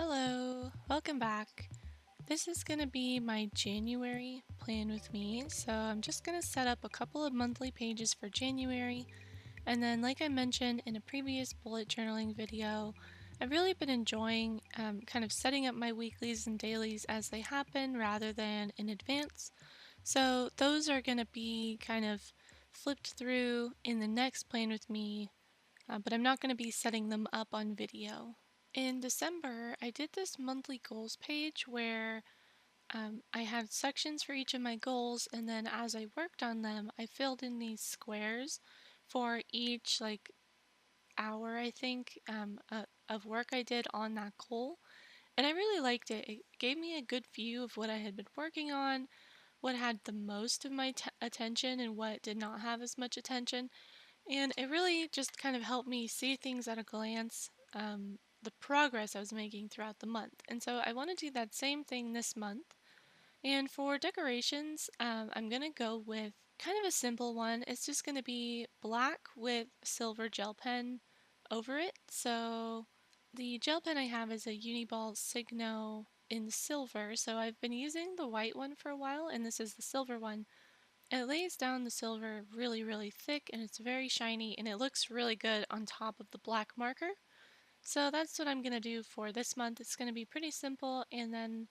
Hello, welcome back. This is going to be my January plan with me. So I'm just going to set up a couple of monthly pages for January. And then, like I mentioned in a previous bullet journaling video, I've really been enjoying kind of setting up my weeklies and dailies as they happen rather than in advance. So those are going to be kind of flipped through in the next plan with me, but I'm not going to be setting them up on video. In December, I did this monthly goals page where I had sections for each of my goals, and then as I worked on them, I filled in these squares for each hour, I think, of work I did on that goal. And I really liked it. It gave me a good view of what I had been working on, what had the most of my attention, and what did not have as much attention. And it really just kind of helped me see things at a glance, the progress I was making throughout the month. And so I want to do that same thing this month. And for decorations, I'm going to go with kind of a simple one. It's just going to be black with silver gel pen over it. So the gel pen I have is a Uni-Ball Signo in silver. So I've been using the white one for a while, and this is the silver one. It lays down the silver really thick, and it's very shiny, and it looks really good on top of the black marker. So that's what I'm going to do for this month. It's going to be pretty simple, and then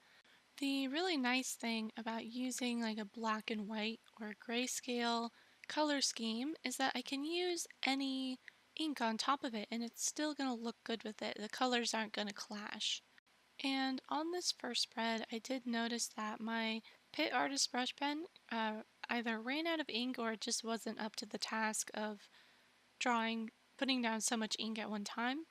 the really nice thing about using like a black and white or a grayscale color scheme is that I can use any ink on top of it and it's still going to look good with it. The colors aren't going to clash. And on this first spread, I did notice that my Pitt Artist brush pen either ran out of ink or it just wasn't up to the task of putting down so much ink at one time.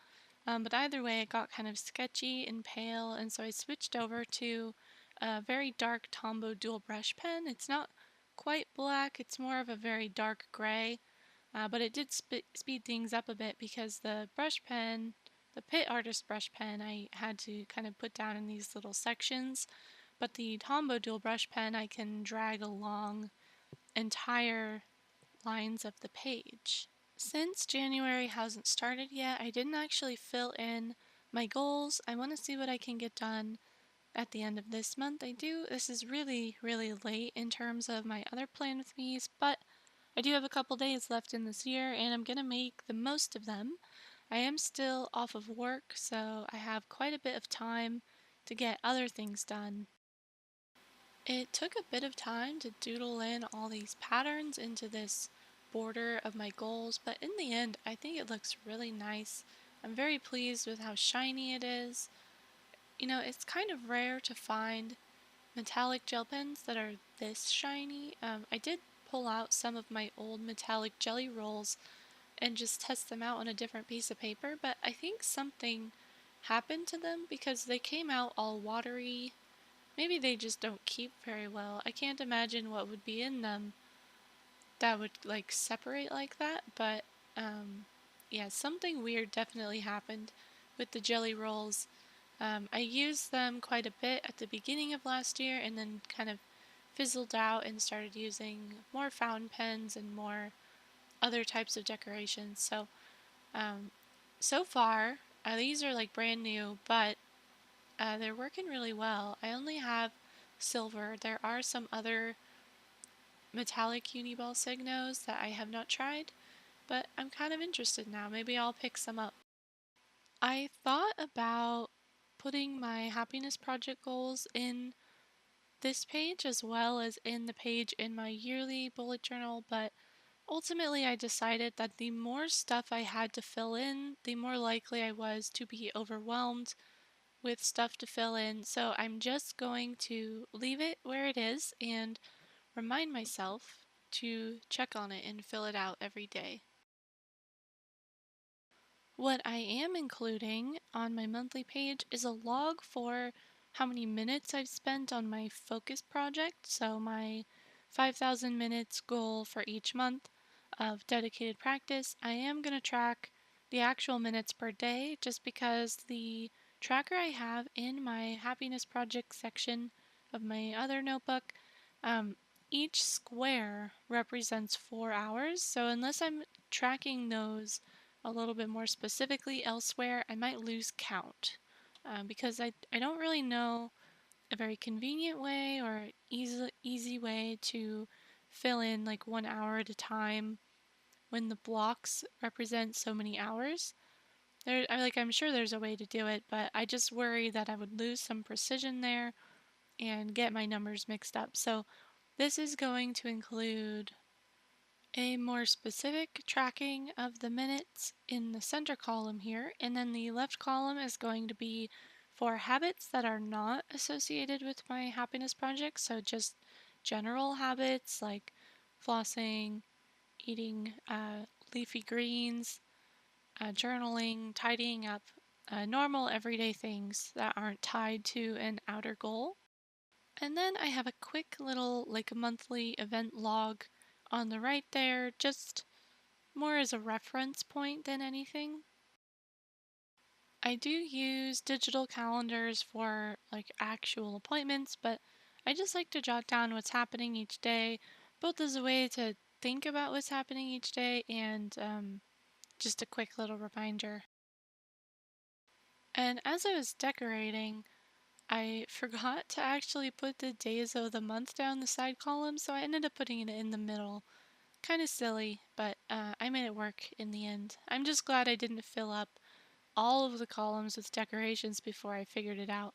But either way, it got kind of sketchy and pale, and so I switched over to a very dark Tombow dual brush pen. It's not quite black, it's more of a very dark gray, but it did speed things up a bit because the brush pen, the Pitt Artist brush pen, I had to kind of put down in these little sections, but the Tombow dual brush pen I can drag along entire lines of the page. Since January hasn't started yet, I didn't actually fill in my goals. I want to see what I can get done at the end of this month. This is really late in terms of my other plan with me's, but I do have a couple days left in this year and I'm going to make the most of them. I am still off of work, so I have quite a bit of time to get other things done. It took a bit of time to doodle in all these patterns into this border of my goals, but in the end, I think it looks really nice. I'm very pleased with how shiny it is. You know, it's kind of rare to find metallic gel pens that are this shiny. I did pull out some of my old metallic jelly rolls and just test them out on a different piece of paper, but I think something happened to them because they came out all watery. Maybe they just don't keep very well. I can't imagine what would be in them that would like separate like that, but yeah, something weird definitely happened with the jelly rolls. I used them quite a bit at the beginning of last year and then kind of fizzled out and started using more fountain pens and more other types of decorations. So far, these are like brand new, but they're working really well. I only have silver. There are some other metallic Uni-Ball Signos that I have not tried, but I'm kind of interested now. Maybe I'll pick some up. I thought about putting my happiness project goals in this page as well as in the page in my yearly bullet journal, but ultimately I decided that the more stuff I had to fill in, the more likely I was to be overwhelmed with stuff to fill in, so I'm just going to leave it where it is and remind myself to check on it and fill it out every day. What I am including on my monthly page is a log for how many minutes I've spent on my focus project, so my 5,000 minutes goal for each month of dedicated practice. I am going to track the actual minutes per day just because the tracker I have in my happiness project section of my other notebook, um, each square represents 4 hours, so unless I'm tracking those a little bit more specifically elsewhere, I might lose count. because I don't really know a very convenient way or easy way to fill in like 1 hour at a time when the blocks represent so many hours. I'm sure there's a way to do it, but I just worry that I would lose some precision there and get my numbers mixed up. So this is going to include a more specific tracking of the minutes in the center column here, and then the left column is going to be for habits that are not associated with my happiness project, so just general habits like flossing, eating leafy greens, journaling, tidying up, normal everyday things that aren't tied to an outer goal. And then I have a quick little, like a monthly event log on the right there, just more as a reference point than anything. I do use digital calendars for like actual appointments, but I just like to jot down what's happening each day, both as a way to think about what's happening each day and just a quick little reminder. And as I was decorating, I forgot to actually put the days of the month down the side column, so I ended up putting it in the middle. Kind of silly, but I made it work in the end. I'm just glad I didn't fill up all of the columns with decorations before I figured it out.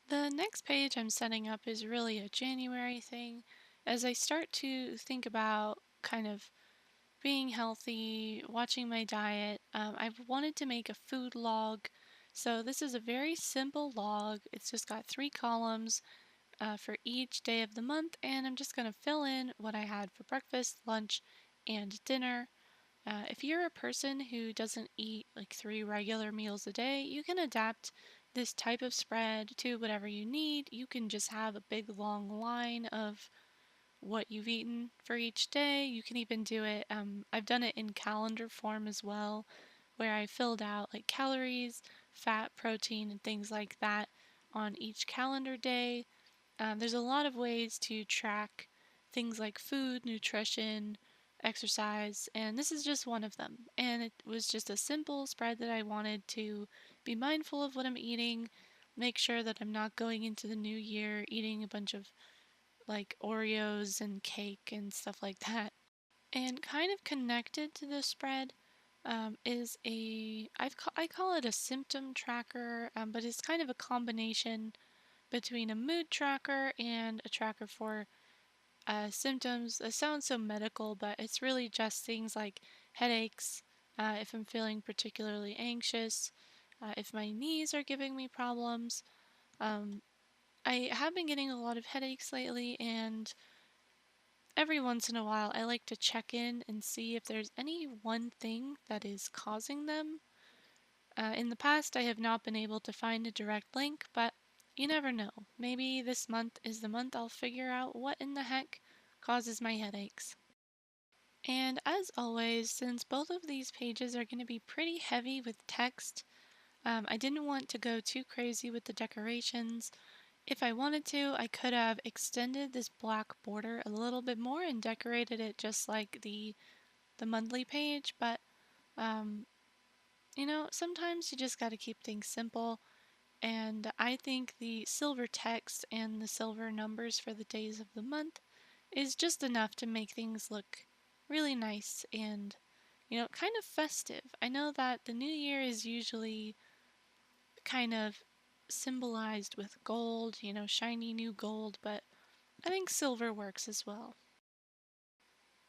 The next page I'm setting up is really a January thing. As I start to think about kind of being healthy, watching my diet, I've wanted to make a food log. So this is a very simple log. It's just got 3 columns for each day of the month, and I'm just going to fill in what I had for breakfast, lunch, and dinner. If you're a person who doesn't eat like 3 regular meals a day, you can adapt this type of spread to whatever you need. You can just have a big long line of what you've eaten for each day. You can even do it, I've done it in calendar form as well, where I filled out like calories, fat, protein, and things like that on each calendar day. There's a lot of ways to track things like food, nutrition, exercise, and this is just one of them. And it was just a simple spread that I wanted to be mindful of what I'm eating, make sure that I'm not going into the new year eating a bunch of like Oreos and cake and stuff like that. And kind of connected to the spread is I call it a symptom tracker, but it's kind of a combination between a mood tracker and a tracker for symptoms. It sounds so medical, but it's really just things like headaches, if I'm feeling particularly anxious, if my knees are giving me problems. Um, I have been getting a lot of headaches lately, and every once in a while I like to check in and see if there's any one thing that is causing them. In the past, I have not been able to find a direct link, but you never know. Maybe this month is the month I'll figure out what in the heck causes my headaches. And as always, since both of these pages are going to be pretty heavy with text, I didn't want to go too crazy with the decorations. If I wanted to, I could have extended this black border a little bit more and decorated it just like the monthly page, but um, sometimes you just got to keep things simple. And I think the silver text and the silver numbers for the days of the month is just enough to make things look really nice and, kind of festive. I know that the new year is usually kind of symbolized with gold, shiny new gold, but I think silver works as well.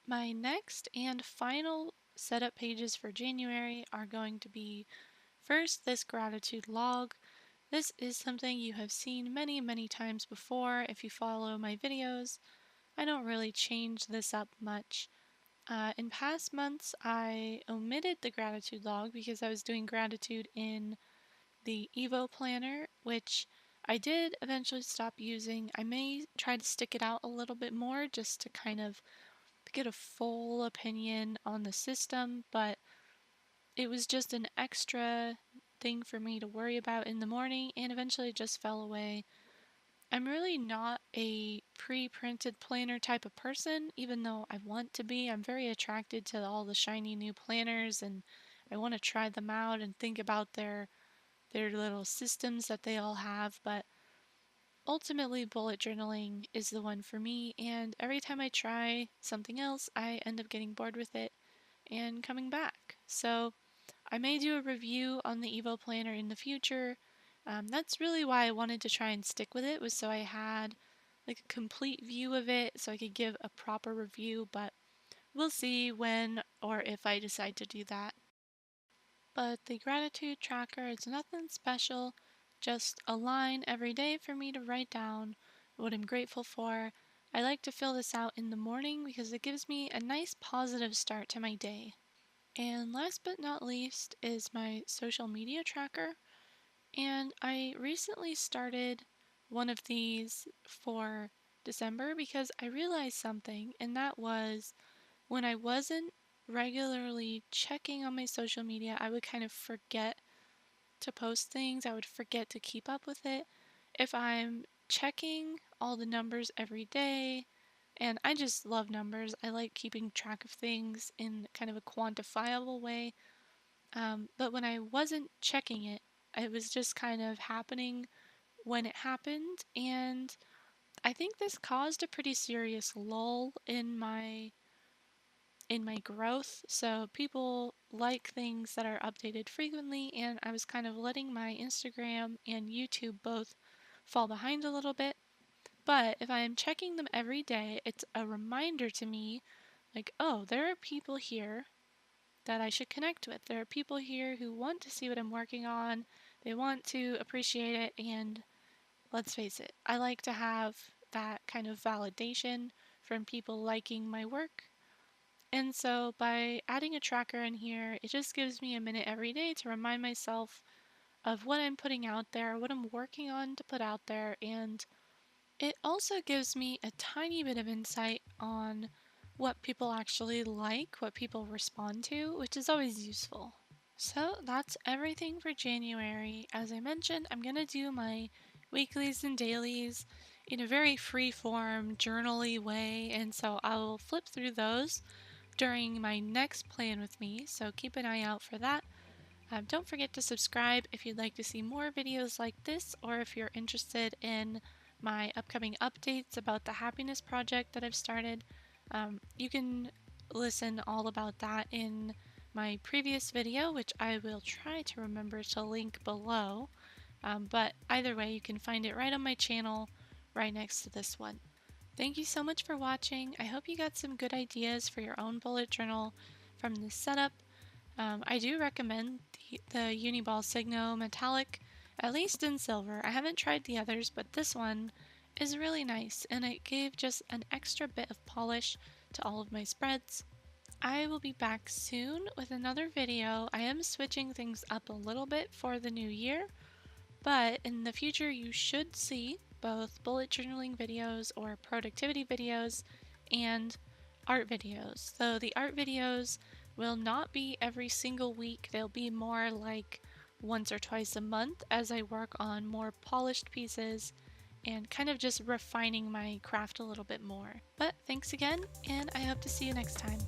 My next and final setup pages for January are going to be first this gratitude log. This is something you have seen many, many times before if you follow my videos. I don't really change this up much. In past months, I omitted the gratitude log because I was doing gratitude in the Evo planner, which I did eventually stop using. I may try to stick it out a little bit more just to kind of get a full opinion on the system, but it was just an extra thing for me to worry about in the morning and eventually just fell away. I'm really not a pre-printed planner type of person, even though I want to be. I'm very attracted to all the shiny new planners, and I want to try them out and think about their little systems that they all have, but ultimately bullet journaling is the one for me, and every time I try something else, I end up getting bored with it and coming back. So I may do a review on the Evo Planner in the future. That's really why I wanted to try and stick with it, was so I had like a complete view of it so I could give a proper review, but we'll see when or if I decide to do that. But the gratitude tracker is nothing special, just a line every day for me to write down what I'm grateful for. I like to fill this out in the morning because it gives me a nice positive start to my day. And last but not least is my social media tracker. And I recently started one of these for December because I realized something, and that was when I wasn't regularly checking on my social media, I would kind of forget to post things. I would forget to keep up with it. If I'm checking all the numbers every day, and I just love numbers, I like keeping track of things in kind of a quantifiable way. But when I wasn't checking it, it was just kind of happening when it happened, and I think this caused a pretty serious lull in my growth. So people like things that are updated frequently, and I was kind of letting my Instagram and YouTube both fall behind a little bit. But if I'm checking them every day, it's a reminder to me like, oh, there are people here that I should connect with. There are people here who want to see what I'm working on, they want to appreciate it, and let's face it, I like to have that kind of validation from people liking my work. And so by adding a tracker in here, it just gives me a minute every day to remind myself of what I'm putting out there, what I'm working on to put out there, and it also gives me a tiny bit of insight on what people actually like, what people respond to, which is always useful. So that's everything for January. As I mentioned, I'm going to do my weeklies and dailies in a very free form, journally way, and so I'll flip through those during my next plan with me, so keep an eye out for that. Don't forget to subscribe if you'd like to see more videos like this, or if you're interested in my upcoming updates about the happiness project that I've started. You can listen all about that in my previous video, which I will try to remember to link below. But either way, you can find it right on my channel, right next to this one. Thank you so much for watching. I hope you got some good ideas for your own bullet journal from this setup. I do recommend the Uni-Ball Signo metallic, at least in silver. I haven't tried the others, but this one is really nice, and it gave just an extra bit of polish to all of my spreads. I will be back soon with another video. I am switching things up a little bit for the new year, but in the future you should see both bullet journaling videos or productivity videos and art videos. Though the art videos will not be every single week, they'll be more like once or twice a month as I work on more polished pieces and kind of just refining my craft a little bit more. But thanks again, and I hope to see you next time.